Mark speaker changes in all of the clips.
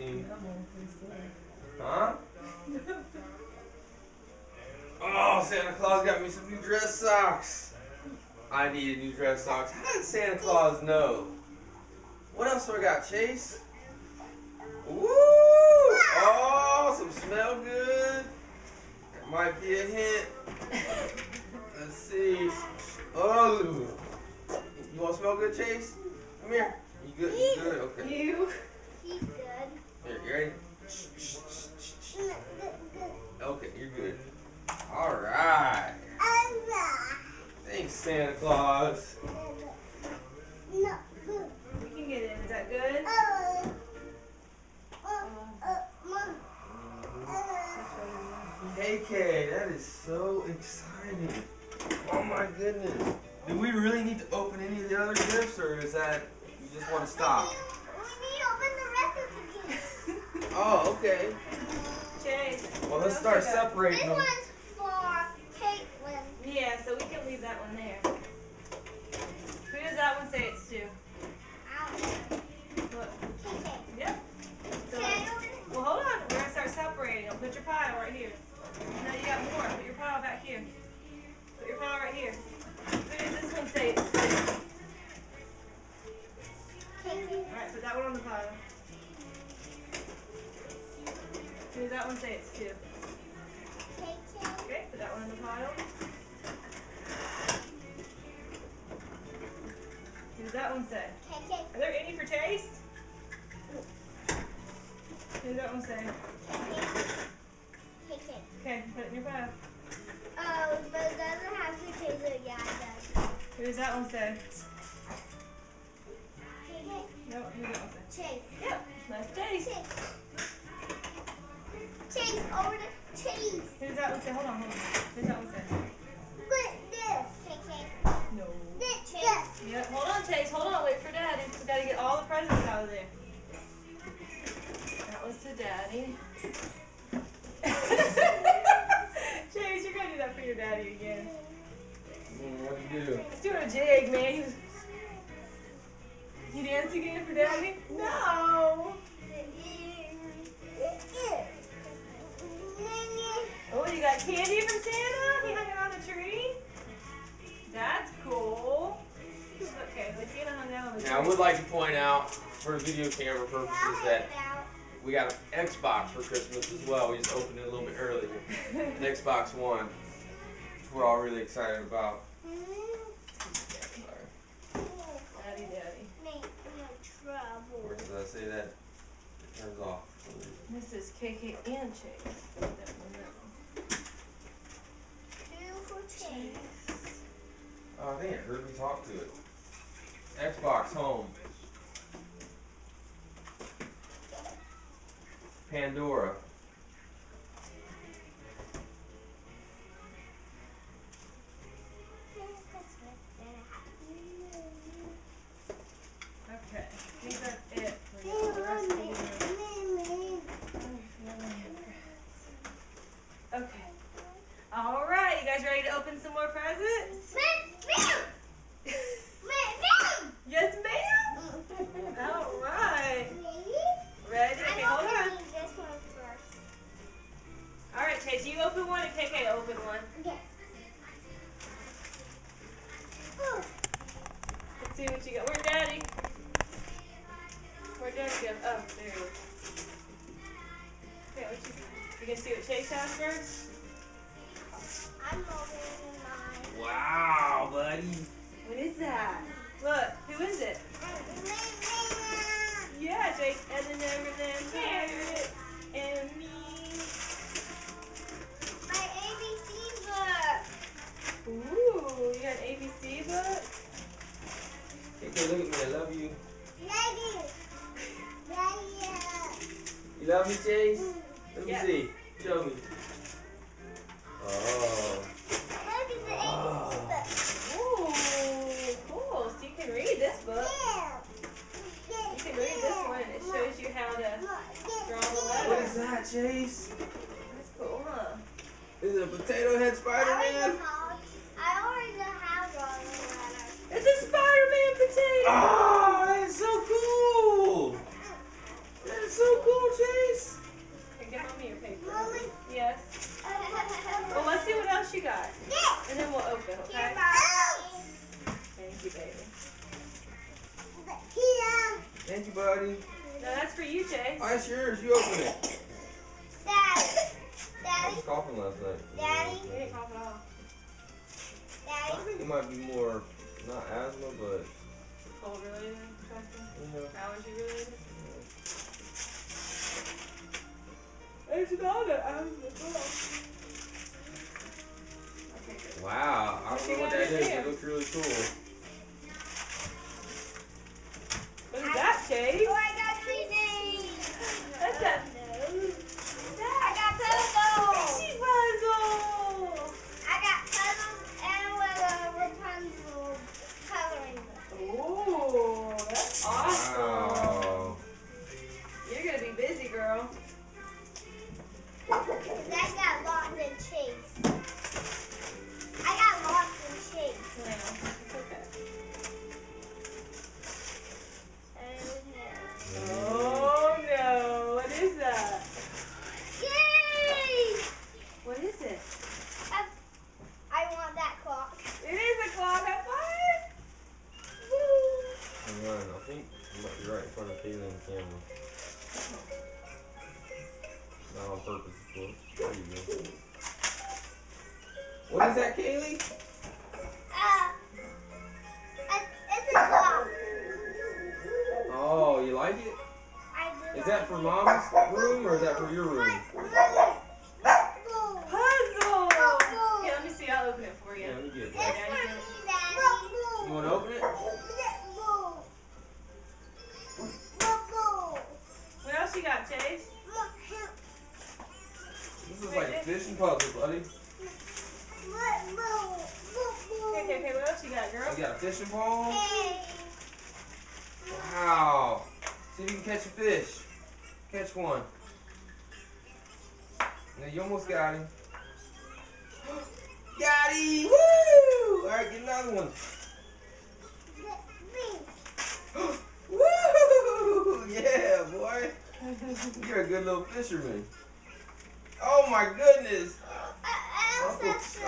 Speaker 1: me. Huh? Oh, Santa Claus got me some new dress socks. I needed new dress socks. How did Santa Claus know? What else do I got, Chase? Woo! Oh, some smell good. That might be a hint. Let's see. Oh, you want to smell good, Chase? Come here. You good? You good? Okay.
Speaker 2: You.
Speaker 3: He's good.
Speaker 1: Here, you ready? Okay, you're good. All right. Thanks, Santa Claus.
Speaker 3: No.
Speaker 2: You can get in. Is that good?
Speaker 1: KK, that is so exciting. Oh my goodness. Do we really need to open any of the other gifts, or is that you just want to stop?
Speaker 3: We need to open the rest of the gifts.
Speaker 1: Oh, okay.
Speaker 2: Chase.
Speaker 1: Well, let's start
Speaker 3: This
Speaker 1: separating them.
Speaker 3: one's for Caitlin.
Speaker 2: Yeah, so we can leave that one there. Who does that one say it's to? Look. Yep. So, well, hold on. We're gonna start separating them. Put your pile right here. No, you got more. Put your pile back here. Put your pile right here. Who does this one say it's to? Alright, put that one on the pile. Who does that one say it's to? Okay, put that one in the pile. Who does that one say? Are there any for Chase? Who does that one say? Okay, put it in your pile.
Speaker 3: Oh, but it doesn't have to taste it. Yeah, it does.
Speaker 2: Who does that one say?
Speaker 3: KK.
Speaker 2: No, who does that one say?
Speaker 3: Chase.
Speaker 2: Yep, that's Chase.
Speaker 3: Chase, over to Chase.
Speaker 2: Who does that one say? Hold on. Who does that one say?
Speaker 3: Look this. KK.
Speaker 2: No.
Speaker 3: This.
Speaker 2: Yep, hold on, Chase. Hold on. Wait for Daddy. We gotta get all the presents out of there. That was to Daddy. Chase, you're gonna do that for your daddy again.
Speaker 1: What do you do?
Speaker 2: He's doing a jig, man. You dance again for Daddy? No. Oh, you got candy from Santa? He hung it on the tree? That's cool. Okay, but Santa hung that on the tree.
Speaker 1: Now, I would like to point out, for video camera purposes, that we got an Xbox for Christmas as well. We just opened it a little bit earlier. An Xbox One, which we're all really excited about.
Speaker 2: Daddy.
Speaker 1: Where does that say that? It turns off.
Speaker 2: This is KK and Chase. That one.
Speaker 1: Oh, I think it heard me talk to it. Xbox Home. Pandora.
Speaker 2: Okay, I think that's it for you. The rest of the year. Okay. All right, you guys ready to open some more presents? Yes, ma'am. All right. Ready? Okay, hold on.
Speaker 3: This one first.
Speaker 2: All right, Chase, you open one and KK open one.
Speaker 3: Okay.
Speaker 2: Let's see what you got. Where's Daddy? Where'd Daddy go? Oh, there he is. Okay, you gonna see what Chase has first?
Speaker 3: I'm opening mine.
Speaker 1: Wow, buddy.
Speaker 2: What is that? Look, who is it? Yeah, Chase, and then over them carrots and me.
Speaker 3: My ABC book.
Speaker 2: Ooh, you got an ABC book?
Speaker 1: Okay, look at me. I love you.
Speaker 3: Daddy.
Speaker 1: You love me, Chase? Let me
Speaker 2: Yes.
Speaker 1: see. Show me. Oh.
Speaker 3: Look at the ABC book.
Speaker 2: Ooh, cool. So you can read this book. You can read this one. It shows you how to draw the
Speaker 1: What
Speaker 2: letters.
Speaker 1: is that, Chase?
Speaker 2: That's cool, huh?
Speaker 1: Is it a potato head Spider-Man?
Speaker 3: I already know how to draw the letters.
Speaker 2: It's a Spider-Man potato.
Speaker 1: Oh, that is so cool! That is so cool, buddy.
Speaker 2: No, that's for you, Chase.
Speaker 1: Oh, that's yours. You open it.
Speaker 3: Daddy.
Speaker 1: I was
Speaker 3: Daddy.
Speaker 1: coughing last night.
Speaker 3: Daddy.
Speaker 2: You didn't cough at all.
Speaker 1: I
Speaker 3: Daddy.
Speaker 1: think it might be more, not asthma, but,
Speaker 2: Cold related, something.
Speaker 1: you know.
Speaker 2: Allergy related. It's not an asthma. Okay, good.
Speaker 1: Wow. I don't know what that is. It looks really cool.
Speaker 2: What is that, Chase?
Speaker 3: Oh, I got pieces.
Speaker 2: That's a
Speaker 3: I got puzzles.
Speaker 2: fishy puzzle.
Speaker 3: I got puzzles and Rapunzel coloring book.
Speaker 2: Ooh, that's awesome.
Speaker 1: Wow.
Speaker 2: You're gonna be busy, girl.
Speaker 3: That got locked in Chase. I got locked in Chase.
Speaker 2: No, it's okay. Oh no, what is that?
Speaker 3: Yay!
Speaker 2: What is it?
Speaker 3: I want that clock.
Speaker 2: It is a clock. I find.
Speaker 1: Hang on, I think you're right in front of Kaylee in the camera. Not on purpose, of course. There you go. What is that, Kaylee?
Speaker 3: It's a clock.
Speaker 1: Oh, you like it?
Speaker 3: I do
Speaker 1: Is that for Mom's room or is that for your room?
Speaker 2: Puzzle. Okay, let me see. I'll open it for you.
Speaker 1: Yeah, let me get
Speaker 3: It's
Speaker 1: that.
Speaker 3: for me, Daddy.
Speaker 1: You want to open it?
Speaker 2: What else you got, Chase?
Speaker 1: This is like a fishing puzzle, buddy.
Speaker 2: Okay. What else you got, girl?
Speaker 1: You got a fishing pole? Wow. See if you can catch a fish. Catch one. Now you almost got him. Got him! Woo! Alright, get another one. Woo! Yeah, boy. You're a good little fisherman. Oh my goodness.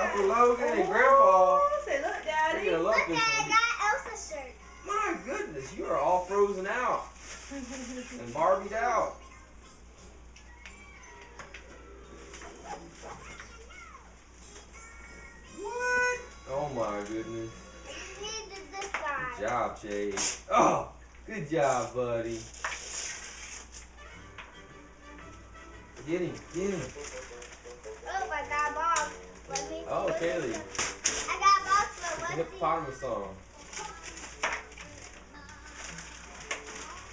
Speaker 1: Uncle Logan and Grandpa.
Speaker 2: Oh, say, look, Daddy.
Speaker 1: They're gonna love
Speaker 3: Look,
Speaker 1: this
Speaker 3: I
Speaker 1: one.
Speaker 3: got Elsa shirt.
Speaker 1: My goodness, you are all frozen out and Barbied out. What? Oh my goodness.
Speaker 3: Needed this
Speaker 1: Good
Speaker 3: side.
Speaker 1: job, Chase. Oh, good job, buddy. Get him, get him.
Speaker 3: Oh, I got a box. Let me see.
Speaker 1: Oh,
Speaker 3: what
Speaker 1: Kaylee.
Speaker 3: this is. I got a box, but
Speaker 1: The
Speaker 3: let's see.
Speaker 1: hippopotamus song.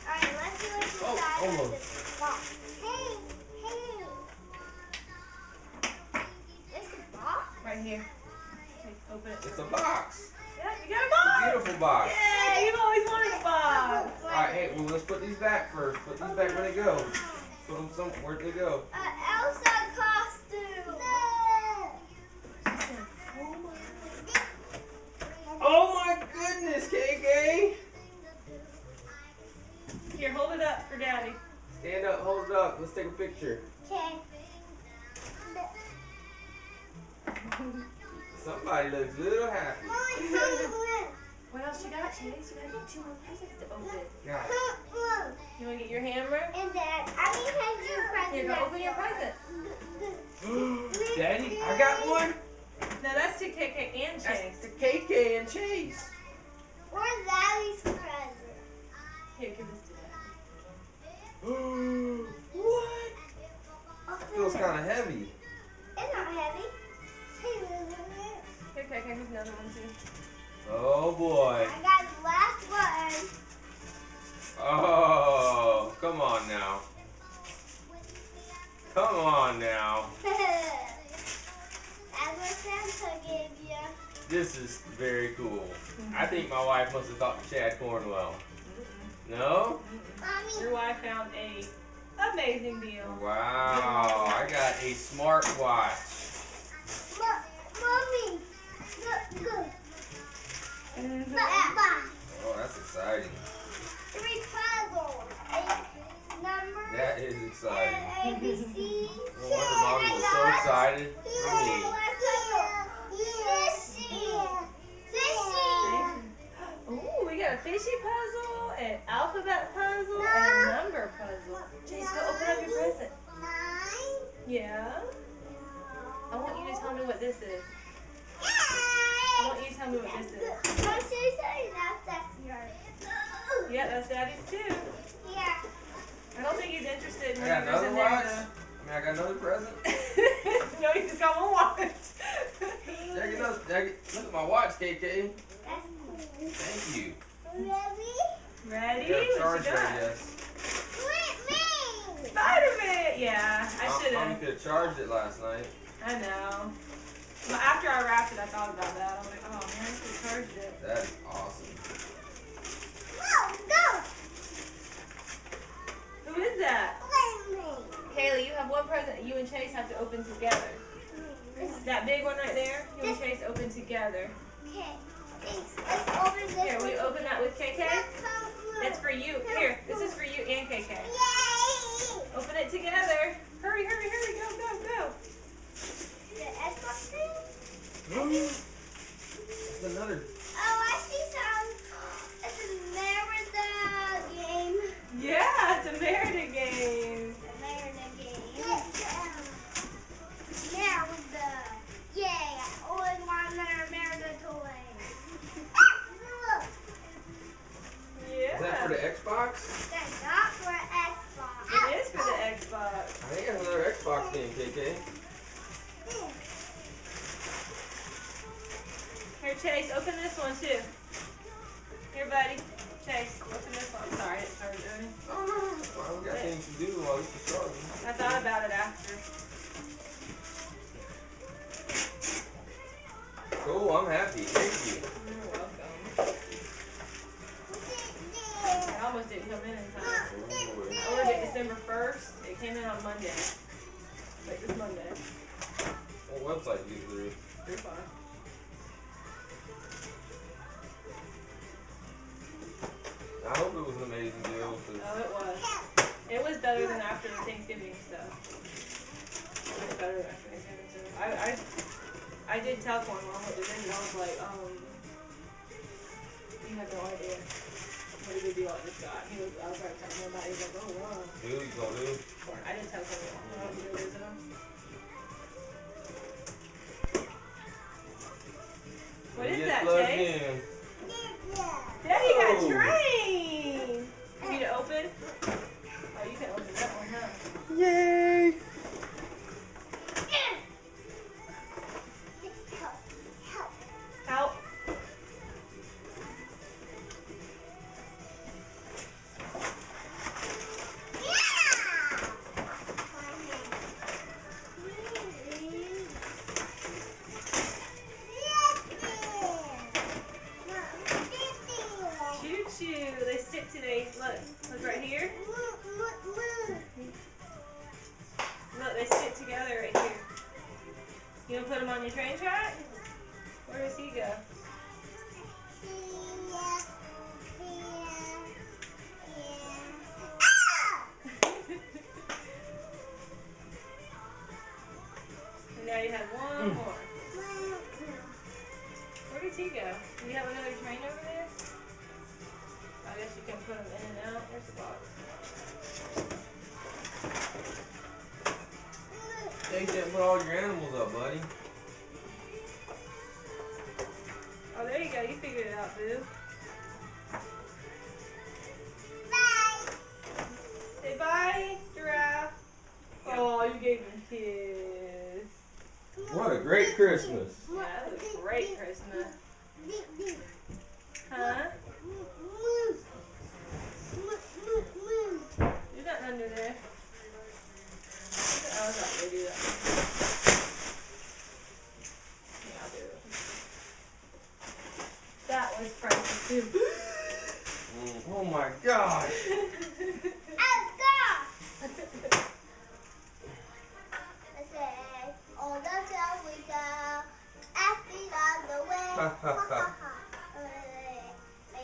Speaker 3: Alright, let's see what's
Speaker 1: Oh,
Speaker 3: inside of
Speaker 1: almost.
Speaker 3: this box. Hey. This is a box?
Speaker 2: Right here. Okay, open it.
Speaker 1: It's a box.
Speaker 2: Yeah, you got a
Speaker 1: It's a
Speaker 2: box.
Speaker 1: beautiful box.
Speaker 2: Yeah, you've always wanted a box.
Speaker 1: Alright, hey, well, let's put these back first. Put these back where they go. Put them somewhere. Where'd they go?
Speaker 3: Elsa costume.
Speaker 1: Oh my goodness, KK!
Speaker 2: Here, hold it up for Daddy.
Speaker 1: Stand up, hold it up. Let's take a picture.
Speaker 3: Okay.
Speaker 1: Somebody looks a little happy.
Speaker 2: What else you got, Chase? You gotta get 2 more presents to open.
Speaker 1: God.
Speaker 2: You wanna get your hammer?
Speaker 3: And then I need to hand you a present.
Speaker 2: Here, go open your present.
Speaker 1: Daddy, I got one.
Speaker 2: No, that's to KK and
Speaker 1: That's
Speaker 2: Chase.
Speaker 1: to KK and Chase.
Speaker 3: Where's Daddy's present?
Speaker 2: Here, give this to Daddy.
Speaker 1: What? Feels kind of heavy.
Speaker 3: It's not heavy.
Speaker 2: Here, KK, here's another one too.
Speaker 1: Oh boy.
Speaker 3: I got the last one.
Speaker 1: Oh, come on now. Come on now.
Speaker 3: That's what Santa gave you.
Speaker 1: This is very cool. I think my wife must have talked to Chad Cornwell. No?
Speaker 3: Mommy.
Speaker 2: Your wife found a amazing deal.
Speaker 1: Wow, I got a smartwatch.
Speaker 3: Mommy. Look.
Speaker 2: Mhm.
Speaker 1: Oh, that's exciting.
Speaker 3: 3 puzzles. Number.
Speaker 1: That is exciting.
Speaker 3: ABC.
Speaker 1: No wonder Mommy was so excited for me.
Speaker 3: Fishy.
Speaker 2: Ooh, we got a fishy puzzle, an alphabet puzzle. puzzle and a number puzzle. Chase, go open up your present. Yeah? I want you to tell me what this is. I want you to tell me what this is. Yeah, that's Daddy's too.
Speaker 3: Yeah.
Speaker 2: I don't think he's interested in
Speaker 1: I got
Speaker 2: whatever's
Speaker 1: another
Speaker 2: in
Speaker 1: watch.
Speaker 2: there.
Speaker 1: I mean, I got another present.
Speaker 2: No, you just got one watch.
Speaker 1: Jackie, look at my watch, KK.
Speaker 3: That's cool.
Speaker 1: Thank you.
Speaker 2: Ready?
Speaker 1: Got a
Speaker 2: What
Speaker 1: charger,
Speaker 2: you got?
Speaker 1: I guess.
Speaker 2: Spider-Man! Yeah, I should
Speaker 1: Mommy
Speaker 2: have.
Speaker 1: could have charged it last night.
Speaker 2: I know. But after I wrapped it, I thought about that. I was like, oh man, I could have charged it.
Speaker 1: That is awesome.
Speaker 2: Who is that? Kaylee, you have one present that you and Chase have to open together. That big one right there, you and Chase open together.
Speaker 3: Okay. Let's open this.
Speaker 2: Here, will you open that with KK? That's for you. Here, this is for you and KK.
Speaker 3: Yay!
Speaker 2: Open it together. Hurry, hurry, hurry. Go, go, go.
Speaker 3: The Xbox thing?
Speaker 1: That's another.
Speaker 3: Oh, I see some. It's a Merida game.
Speaker 2: Yeah, it's a Merida game.
Speaker 3: A Merida game. Merida. Yay! I always wanted a Merida toy.
Speaker 2: Yeah.
Speaker 1: Is that for the Xbox?
Speaker 3: That's not for Xbox.
Speaker 2: It is for the Xbox.
Speaker 1: I think that's another Xbox game, KK.
Speaker 2: Here, Chase, open this one too. Here, buddy. Chase, open this one. I'm sorry, I didn't start doing it.
Speaker 1: Well, we got things to do while this is starting.
Speaker 2: I thought about it after.
Speaker 1: Cool, I'm happy. Thank you.
Speaker 2: You're welcome. I almost didn't come in time. I ordered it December 1st. It came in on Monday. Like this Monday.
Speaker 1: What website do you through?
Speaker 2: You're fine.
Speaker 1: I hope it was an amazing deal.
Speaker 2: Oh, it was. It was better than after the Thanksgiving stuff. It was better than after Thanksgiving stuff. I did tell Cornwall what it is, and I was like, you have no idea what a good deal I just got. I was trying to tell him about it. He was like, oh wow.
Speaker 1: Dude, you gonna do?
Speaker 2: I didn't tell Cornwall. I want to go visit him. What is
Speaker 1: Get
Speaker 2: that,
Speaker 1: plugged
Speaker 2: Chase?
Speaker 1: in.
Speaker 2: Daddy got
Speaker 1: Oh.
Speaker 2: train! You need to open? Oh, you can open that one, huh?
Speaker 1: Yay!
Speaker 2: Help. Choo-choo. They stick today. Look right here. Look, they stick together right here. You gonna put them on your train track? Where does he go? And now you have one more. Where does he go? Do you have another train over there? I guess you can put them in and out. There's the box.
Speaker 1: Take that and put all your animals up, buddy.
Speaker 2: Oh, there you go. You figured it out, boo. Say bye, giraffe. Oh, you gave him a kiss.
Speaker 1: What a great Christmas.
Speaker 2: Yeah, that was a great Christmas. Huh? There's nothing under there. I was not gonna do that. Yeah, I'll do it. That was precious too.
Speaker 1: Oh my gosh.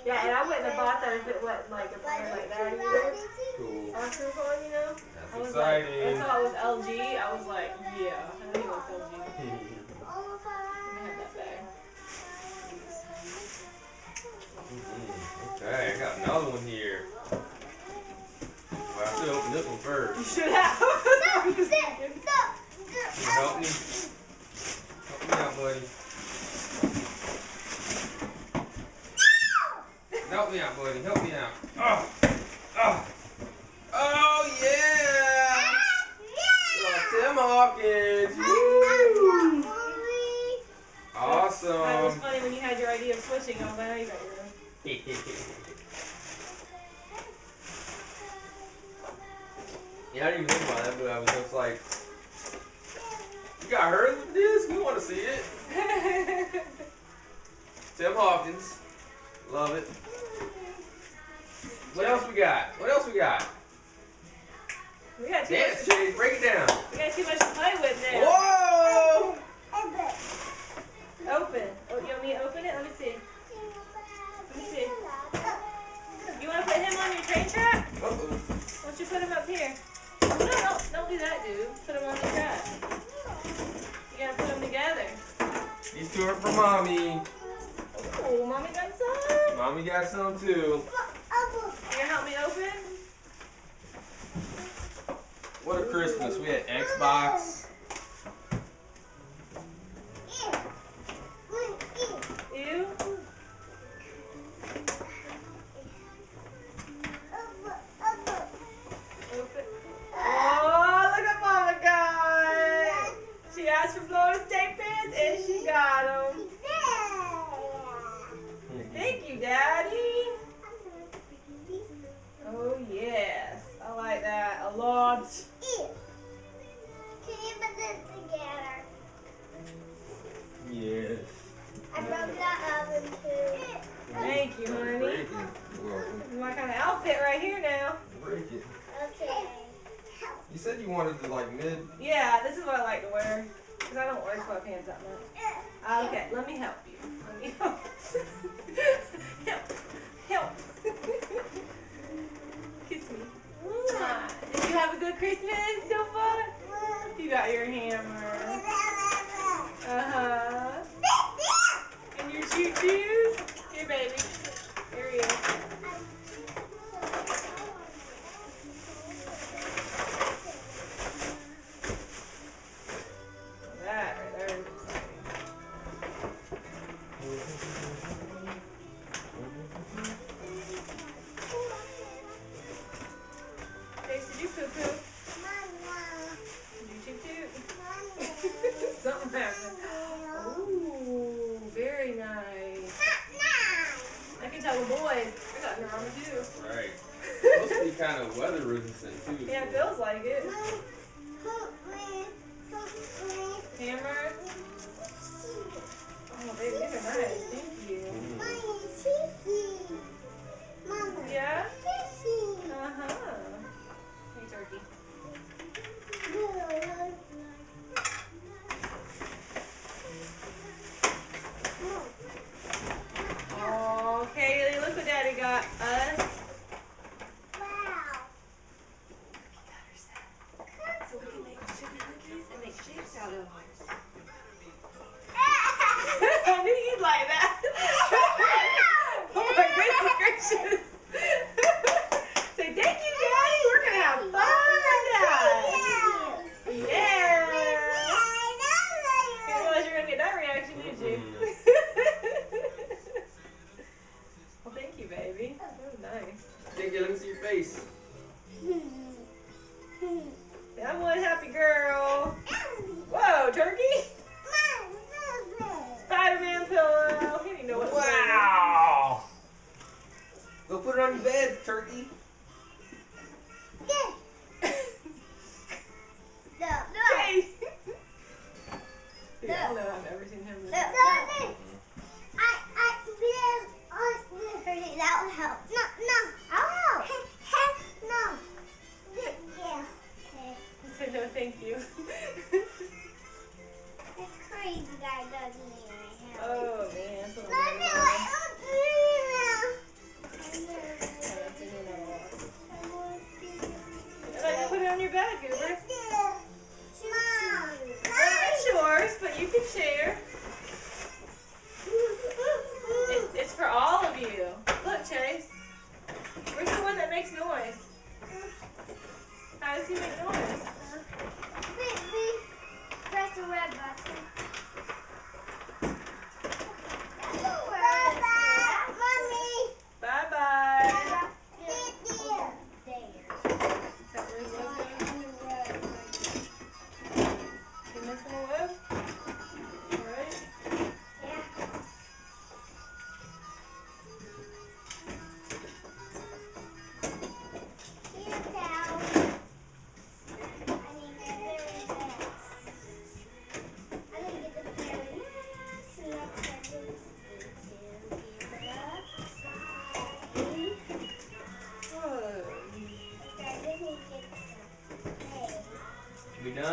Speaker 2: Yeah, and I wouldn't have bought that if it wasn't like a brand like that either.
Speaker 1: Cool.
Speaker 2: After one, you know? I
Speaker 1: That's
Speaker 2: was like,
Speaker 1: exciting.
Speaker 2: I saw it was LG. I was like, yeah, I think it was LG. Let me have that bag.
Speaker 1: Okay, I got another one here. Help me out, buddy. Help me out. Oh, oh, oh yeah! Tim Hawkins. Woo!
Speaker 2: That was
Speaker 1: Awesome.
Speaker 2: funny when you had your idea of switching. I was like, oh, you got your own.
Speaker 1: Yeah, I didn't even think about that, but I was just like, you got her in the disc? We want to see it. Tim Hawkins. Love it. What else we got? What else we got?
Speaker 2: We got too
Speaker 1: Dance,
Speaker 2: much.
Speaker 1: Chase. Break it down.
Speaker 2: We got too much to play with now.
Speaker 1: Whoa!
Speaker 2: Open. Oh, you want me to open it? Let me see. Let me see. You want to put him on your train track?
Speaker 1: Uh-oh.
Speaker 2: Why don't you put him up here? No, don't do that, dude. Put him on the track. You gotta put them together.
Speaker 1: These two are for Mommy.
Speaker 2: Oh, mommy got some.
Speaker 1: Mommy got some too.
Speaker 2: You gonna help me open?
Speaker 1: What a Christmas. We had Xbox.
Speaker 2: You? Open. Oh, look at Mama got. She asked for Florida State pants and she got them. Thank you, Daddy. Oh, yes. I like that a lot.
Speaker 3: Can you put this together?
Speaker 1: Yes.
Speaker 3: I broke the oven too.
Speaker 2: Thank you, honey.
Speaker 1: Break it. Well,
Speaker 2: This is my kind of outfit right here now.
Speaker 1: break it.
Speaker 3: Okay.
Speaker 1: You said you wanted to like mid.
Speaker 2: Yeah, this is what I like to wear. Because I don't wear sweatpants that much. Okay, let me help you. Let me help. Help. Kiss me. Mwah. Did you have a good Christmas so far? You got your hammer. Uh-huh. And your choo-choos? Here, baby. Here he is. That right there is exciting. Chase, did you poo-poo? Did you toot-toot? Something happened. Ooh, very nice. I can tell the boys. I got drama too.
Speaker 1: Right. Supposed to be kind of weather resistant too.
Speaker 2: Yeah, it feels like it. Hammer. Oh, baby, these are nice. Thank you. Yeah? Uh-huh. Hey, turkey. Oh, Kaylee, look what Daddy got us. So we can make sugar cookies and make shapes out of them. I knew you'd like that. Oh my goodness gracious. Say thank you, Daddy. We're gonna have fun, Dad. Yeah. Didn't realize you were gonna get that reaction, did you? Well, thank you, baby. That was nice.
Speaker 1: Thank you. Let me see your face.
Speaker 2: I'm one happy girl. Whoa, turkey. Spider-Man pillow. He didn't know what it was.
Speaker 1: Wow. Go put it on your bed, turkey.
Speaker 2: Hey. Yeah, I know I've never seen him.
Speaker 3: That will help. No. I'll help. No. Yeah.
Speaker 2: I said no, thank you.
Speaker 3: It's crazy that doesn't mean I help.
Speaker 2: Oh man, that's a
Speaker 3: No,
Speaker 2: little
Speaker 3: no,
Speaker 2: bit. I can put it on your bed, Goober. It's yours, but you can share. It's for all of you. Look, Chase. Where's the one that makes noise? How does he make noise?
Speaker 3: Press the red button. Mommy.
Speaker 2: Bye,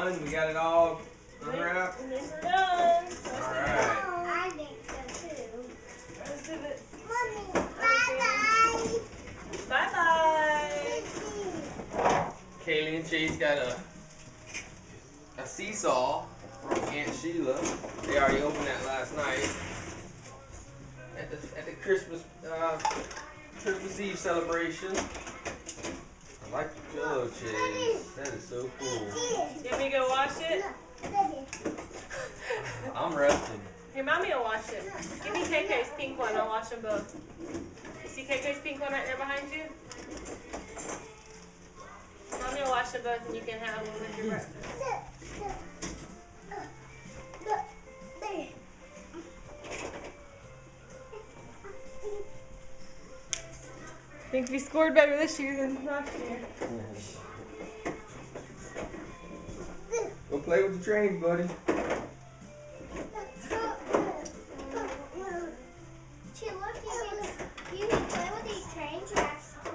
Speaker 1: done? We got it all unwrapped?
Speaker 2: I think we're done.
Speaker 1: Alright.
Speaker 3: I think so too.
Speaker 2: Let's see if it's.
Speaker 3: Mommy, bye-bye.
Speaker 2: Bye-bye.
Speaker 1: Kaylee and Chase got a seesaw from Aunt Sheila. They already opened that last night at the Christmas Eve celebration. I like the pillow, Chase. That is so cool.
Speaker 2: You want me to go wash it?
Speaker 1: I'm resting.
Speaker 2: Hey, Mommy will wash it. Give me KK's pink one. I'll wash them both. You see KK's pink one right there behind you? Mommy will wash them both and you can have one with your breakfast. I think we scored better this year than last year.
Speaker 1: Go play with the trains, buddy.
Speaker 3: You can play with these train tracks too.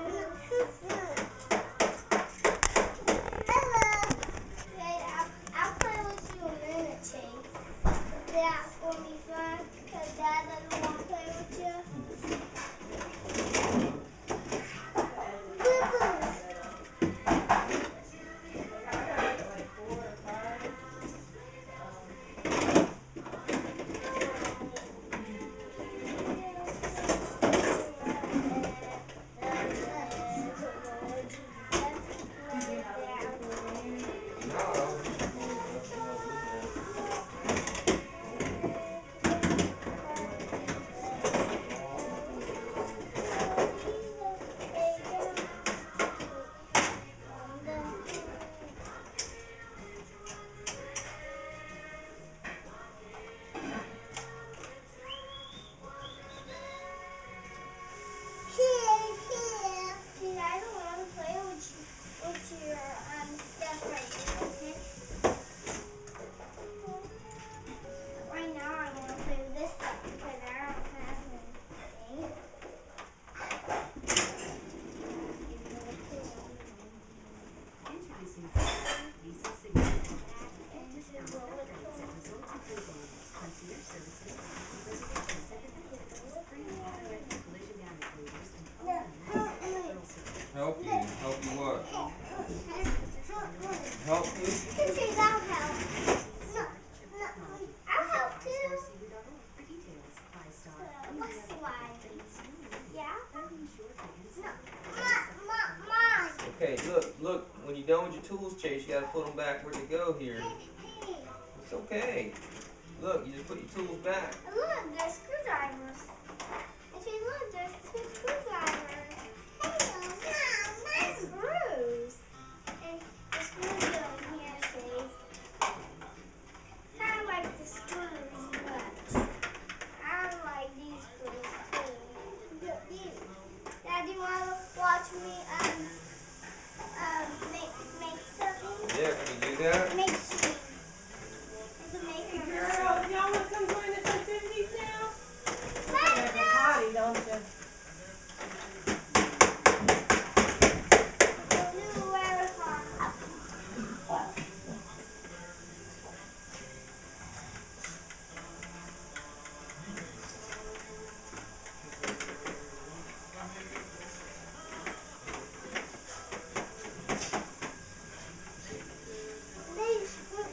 Speaker 3: Hello. Okay, I'll play with you a minute, Chase. That's gonna be fun because Dad doesn't want to play with you.
Speaker 1: Help you? Help you what? Help you?
Speaker 3: I'll help. I'll help too. What's slide? Yeah? Mom.
Speaker 1: Okay, look. When you're done with your tools, Chase, you gotta put them back where they go here. It's okay. Look, you just put your tools back.
Speaker 3: Look, there's screwdrivers. And see, look, there's two screwdrivers. Nice screws. And the screws go in here, see? I like the screws much. I like these screws too. Dad, do you want to watch me make something?
Speaker 1: Yeah, can you do that?
Speaker 3: Make cheese. It's a maker.
Speaker 2: Girl, y'all want to come join the festivities now? You
Speaker 3: Let's
Speaker 2: have a
Speaker 3: go.
Speaker 2: potty, don't you?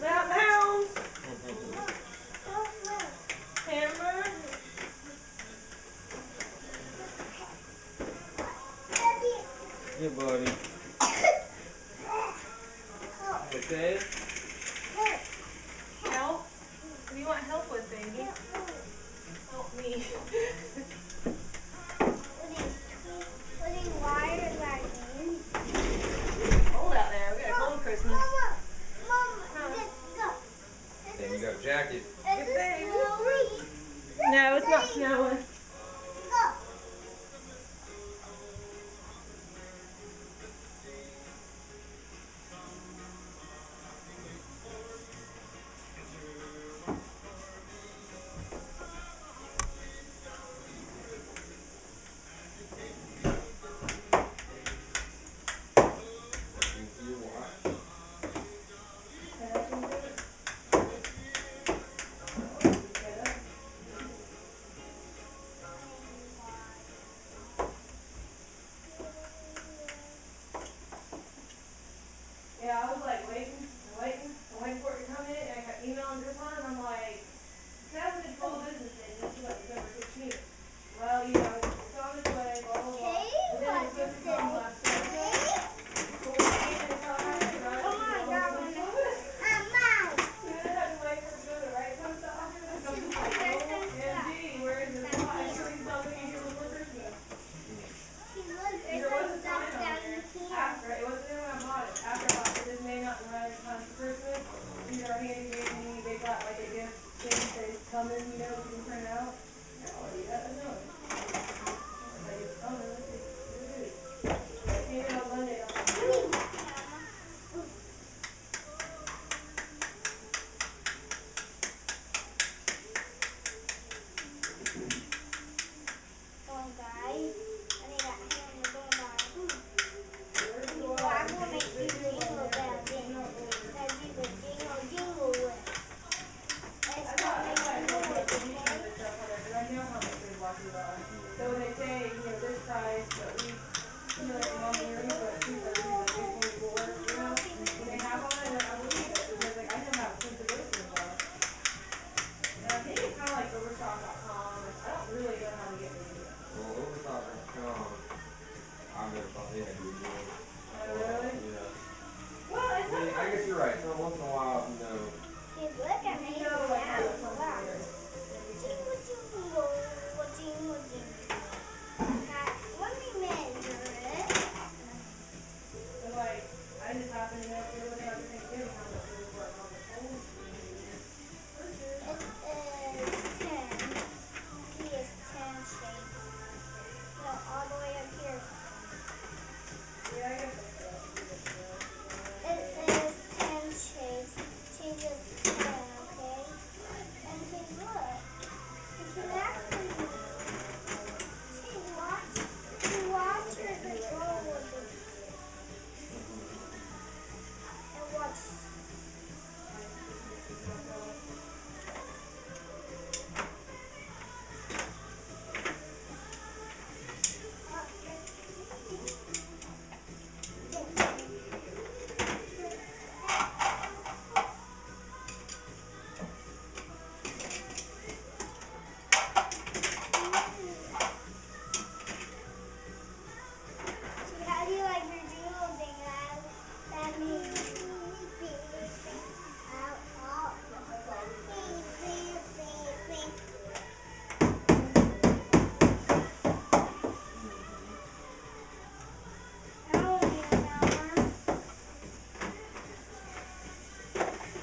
Speaker 2: That pounds. Hammer.
Speaker 1: Yeah, buddy. Okay?
Speaker 2: Help? What do you want help with, baby? Help me.
Speaker 3: What these wires are in?
Speaker 2: Cold out there. We got a cold Christmas.
Speaker 3: Mama, let's go.
Speaker 1: Then you got a jacket.
Speaker 3: Is this snowy?
Speaker 2: No, it's not snowing.
Speaker 3: Go.
Speaker 2: price, but we, you know, like mom here, but she's like, $3.44, you know? When they have all that, I believe it, because like I know how expensive those things are. And I think it's kind of like Overstock.com. I don't really know how to get rid of it.
Speaker 1: Well, Overstock.com, I never thought they had to do it.
Speaker 2: Oh, really?
Speaker 1: Yeah.
Speaker 2: Well, it's
Speaker 1: I mean,
Speaker 2: not
Speaker 1: I guess you're right. So once in a while, you know.
Speaker 3: Kids, look at me.
Speaker 2: you know, like how
Speaker 3: Now.
Speaker 2: it comes
Speaker 3: Wow.
Speaker 2: here.
Speaker 3: Let me measure it.
Speaker 2: So like, I just happened to know if you're looking at the Thanksgiving, how much it was worth on the phone.
Speaker 3: It is 10. He is 10 shape. No, all the way up here.
Speaker 2: Yeah, I guess that's good.
Speaker 3: It is 10 shapes. Change is 10, okay? And change look. You can actually change watch your control with it. And watch. See, how do you like your jingle thing? That means I don't even know.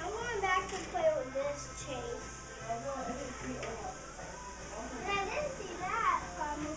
Speaker 3: I'm going back to play with this Chase. And I didn't see that coming.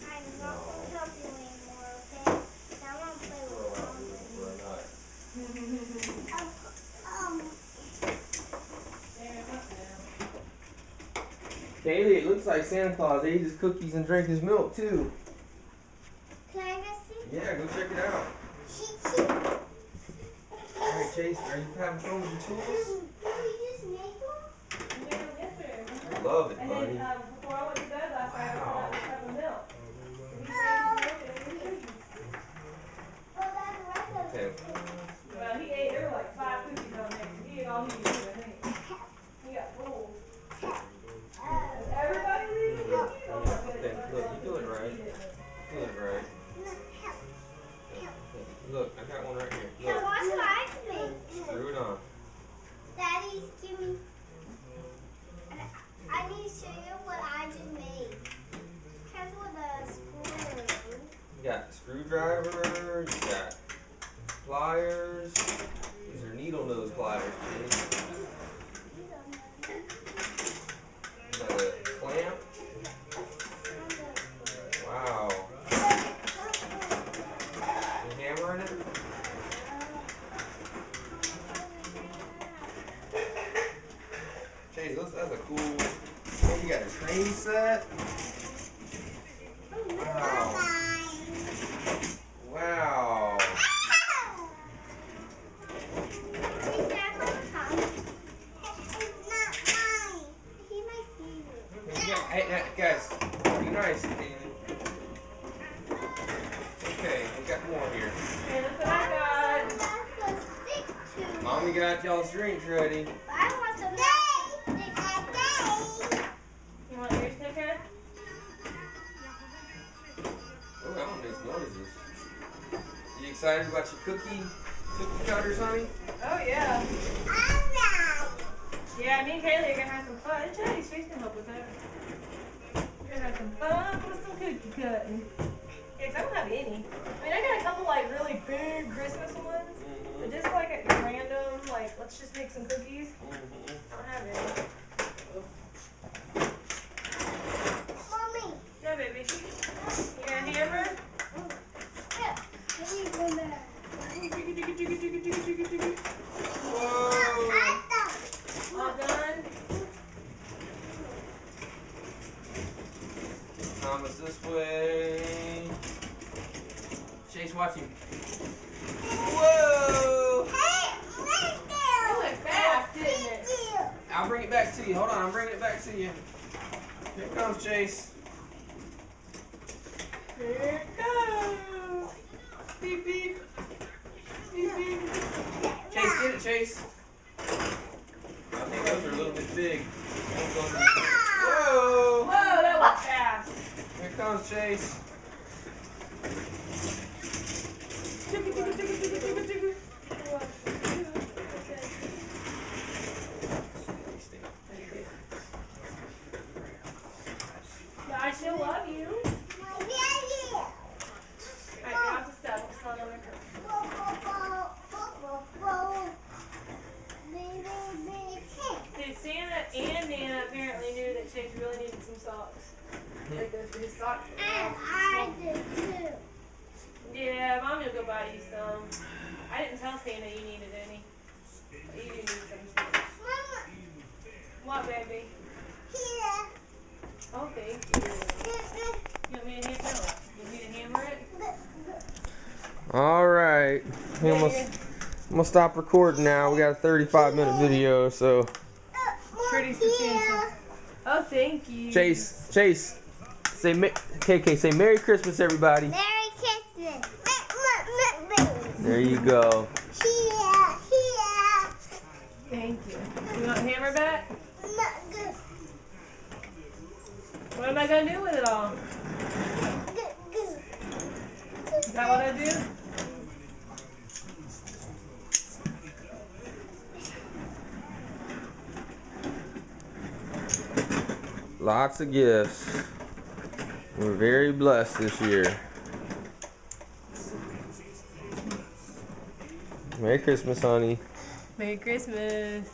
Speaker 3: I'm not going to help you anymore, okay? Now I'm going to play with
Speaker 1: Kaylee, it looks like Santa Claus ate his cookies and drank his milk too.
Speaker 3: Can I go see?
Speaker 1: Yeah, go check it out. Alright, Chase, are you having fun with your tools?
Speaker 3: Did you just make one?
Speaker 1: I love it,
Speaker 2: And
Speaker 1: buddy.
Speaker 2: then before I went to bed last night, I put out this cup of milk.
Speaker 3: Oh, that's the rest of
Speaker 1: Okay.
Speaker 3: it.
Speaker 2: Well, he ate, there were like 5 cookies on there. He ate all he could eat, I think. He got full. Everybody leaving cookies? Oh my
Speaker 1: Okay,
Speaker 2: goodness.
Speaker 1: look, you're doing right. You're doing right. Look, I got one right here.
Speaker 3: Now
Speaker 1: Look,
Speaker 3: watch what I can make.
Speaker 1: screw it on.
Speaker 3: Daddy's giving. I need to show you what I just made. Comes with a screw.
Speaker 1: You got screwdriver, you got pliers. These are needle nose pliers, Chase. You got a clamp. Wow. You hammering it? Chase, that's a cool. Oh, you got a train set. Wow. Wow.
Speaker 3: Take that from the top. It's not mine. He's my favorite.
Speaker 1: Yeah, hey, guys, be nice, David. Okay, we got more here.
Speaker 2: Hey, look what I got.
Speaker 3: That's the stick to.
Speaker 1: Mommy got y'all's drinks ready.
Speaker 3: I want some.
Speaker 2: You want your sticker?
Speaker 1: Oh, that one makes noises. You excited about your cookie cutters, honey?
Speaker 2: Oh, yeah. Yeah, me and Kaylee are going to have some fun. Jody's face can help with that. We're going to have some fun with some cookie cutting. Yeah, 'cause I don't have any. I mean, I got a couple, like, really big Christmas ones. But just, like, at random, like, let's just make some cookies. I don't have any.
Speaker 3: Mommy.
Speaker 2: Yeah, baby. You got a hammer?
Speaker 3: Yeah. Let me go back.
Speaker 1: Whoa!
Speaker 2: All done?
Speaker 1: Thomas this way. Chase, watch him. Whoa!
Speaker 2: That went fast, didn't it?
Speaker 1: I'll bring it back to you. Hold on, I'm bringing it back to you. Here comes Chase.
Speaker 2: Here it goes. Beep, beep. Beep, beep.
Speaker 1: Chase, get it, Chase. I think those are a little bit big. Whoa!
Speaker 2: Whoa, that went fast.
Speaker 1: Here comes Chase.
Speaker 2: I still love you. Alright, get off the stuff. It's not on the curb. Dude, Santa and Nana apparently knew that Chase really needed some socks. Like those for his socks. Yeah, Mommy will go buy you some. I didn't tell Santa you needed any. But you do need some. What, baby? Oh, thank you. You want me to hammer it? You want me to hammer it?
Speaker 1: Alright. I'm gonna stop recording now. We got a 35-minute video, so.
Speaker 2: Pretty substantial. Oh, thank you.
Speaker 1: Chase, say KK, say Merry Christmas, everybody.
Speaker 3: Merry Christmas.
Speaker 1: There you go.
Speaker 2: Thank you. You want hammer back? What am I gonna do with it all? Is that what I do?
Speaker 1: Lots of gifts. We're very blessed this year. Merry Christmas, honey.
Speaker 2: Merry Christmas.